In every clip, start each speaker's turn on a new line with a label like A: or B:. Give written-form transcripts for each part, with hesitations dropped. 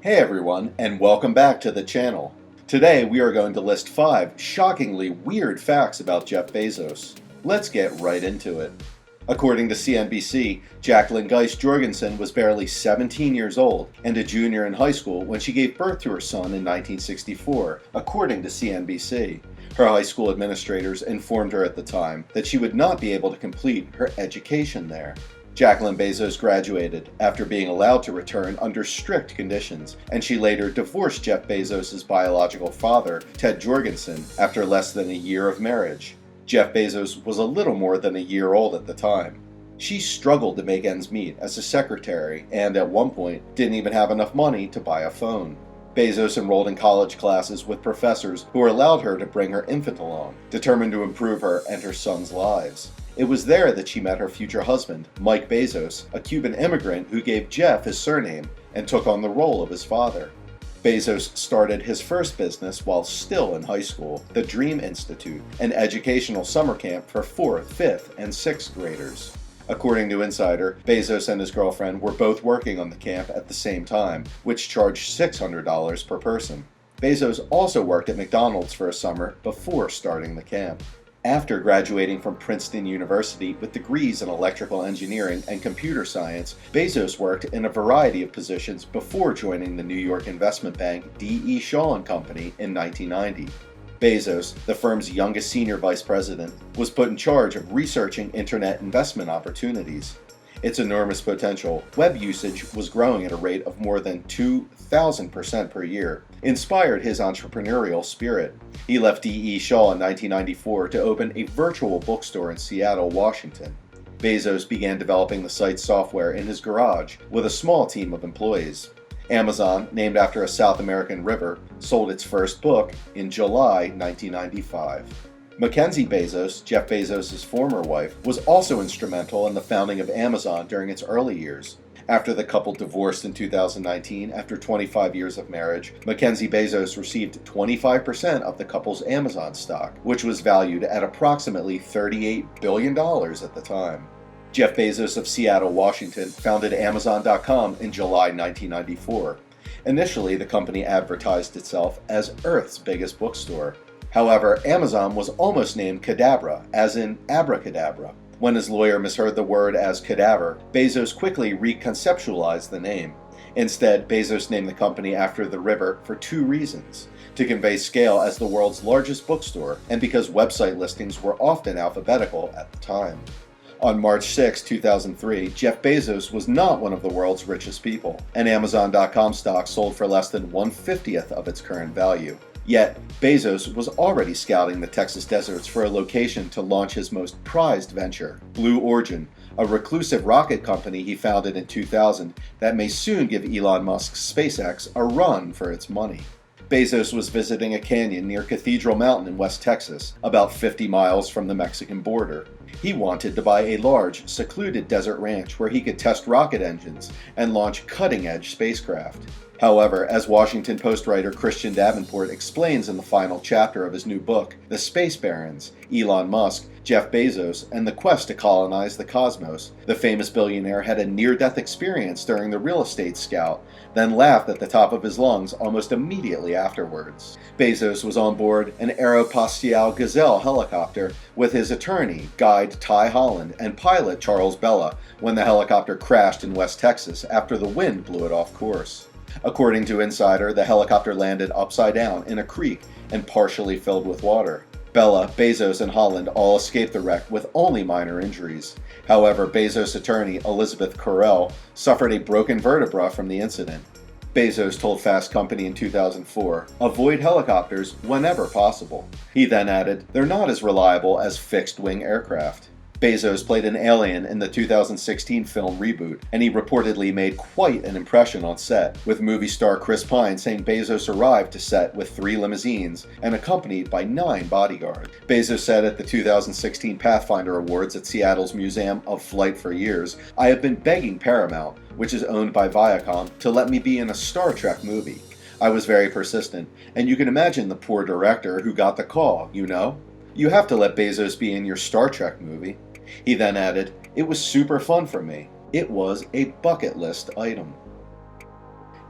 A: Hey everyone, and welcome back to the channel. Today we are going to list 5 shockingly weird facts about Jeff Bezos. Let's get right into it. According to CNBC, Jacqueline Geist Jorgensen was barely 17 years old and a junior in high school when she gave birth to her son in 1964, according to CNBC. Her high school administrators informed her at the time that she would not be able to complete her education there. Jacqueline Bezos graduated after being allowed to return under strict conditions, and she later divorced Jeff Bezos' biological father, Ted Jorgensen, after less than a year of marriage. Jeff Bezos was a little more than a year old at the time. She struggled to make ends meet as a secretary and, at one point, didn't even have enough money to buy a phone. Bezos enrolled in college classes with professors who allowed her to bring her infant along, determined to improve her and her son's lives. It was there that she met her future husband, Mike Bezos, a Cuban immigrant who gave Jeff his surname and took on the role of his father. Bezos started his first business while still in high school, the Dream Institute, an educational summer camp for 4th, 5th, and 6th graders. According to Insider, Bezos and his girlfriend were both working on the camp at the same time, which charged $600 per person. Bezos also worked at McDonald's for a summer before starting the camp. After graduating from Princeton University with degrees in electrical engineering and computer science, Bezos worked in a variety of positions before joining the New York investment bank D.E. Shaw and Company in 1990. Bezos, the firm's youngest senior vice president, was put in charge of researching internet investment opportunities. Its enormous potential, web usage was growing at a rate of more than 2,000% per year, inspired his entrepreneurial spirit. He left D.E. Shaw in 1994 to open a virtual bookstore in Seattle, Washington. Bezos began developing the site's software in his garage with a small team of employees. Amazon, named after a South American river, sold its first book in July 1995. Mackenzie Bezos, Jeff Bezos' former wife, was also instrumental in the founding of Amazon during its early years. After the couple divorced in 2019 after 25 years of marriage, Mackenzie Bezos received 25% of the couple's Amazon stock, which was valued at approximately $38 billion at the time. Jeff Bezos of Seattle, Washington, founded Amazon.com in July 1994. Initially, the company advertised itself as Earth's biggest bookstore. However, Amazon was almost named Cadabra, as in abracadabra. When his lawyer misheard the word as cadaver, Bezos quickly reconceptualized the name. Instead, Bezos named the company after the river for 2 reasons: to convey scale as the world's largest bookstore, and because website listings were often alphabetical at the time. On March 6, 2003, Jeff Bezos was not one of the world's richest people, and Amazon.com stock sold for less than 1/50th of its current value. Yet, Bezos was already scouting the Texas deserts for a location to launch his most prized venture, Blue Origin, a reclusive rocket company he founded in 2000 that may soon give Elon Musk's SpaceX a run for its money. Bezos was visiting a canyon near Cathedral Mountain in West Texas, about 50 miles from the Mexican border. He wanted to buy a large, secluded desert ranch where he could test rocket engines and launch cutting-edge spacecraft. However, as Washington Post writer Christian Davenport explains in the final chapter of his new book, The Space Barons, Elon Musk, Jeff Bezos, and the quest to colonize the cosmos, the famous billionaire had a near-death experience during the real estate scout, then laughed at the top of his lungs almost immediately afterwards. Bezos was on board an Aeropostale Gazelle helicopter with his attorney, guide Ty Holland, and pilot Charles Bella when the helicopter crashed in West Texas after the wind blew it off course. According to Insider, the helicopter landed upside down in a creek and partially filled with water. Bella, Bezos, and Holland all escaped the wreck with only minor injuries. However, Bezos' attorney, Elizabeth Correll, suffered a broken vertebra from the incident. Bezos told Fast Company in 2004, "Avoid helicopters whenever possible." He then added, "They're not as reliable as fixed-wing aircraft." Bezos played an alien in the 2016 film Reboot, and he reportedly made quite an impression on set, with movie star Chris Pine saying Bezos arrived to set with 3 limousines and accompanied by 9 bodyguards. Bezos said at the 2016 Pathfinder Awards at Seattle's Museum of Flight for years, "I have been begging Paramount, which is owned by Viacom, to let me be in a Star Trek movie. I was very persistent, and you can imagine the poor director who got the call, you know? You have to let Bezos be in your Star Trek movie." He then added, "It was super fun for me. It was a bucket list item."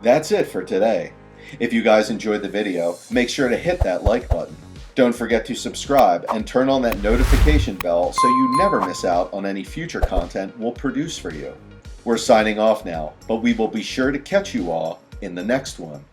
A: That's it for today. If you guys enjoyed the video, make sure to hit that like button. Don't forget to subscribe and turn on that notification bell so you never miss out on any future content we'll produce for you. We're signing off now, but we will be sure to catch you all in the next one.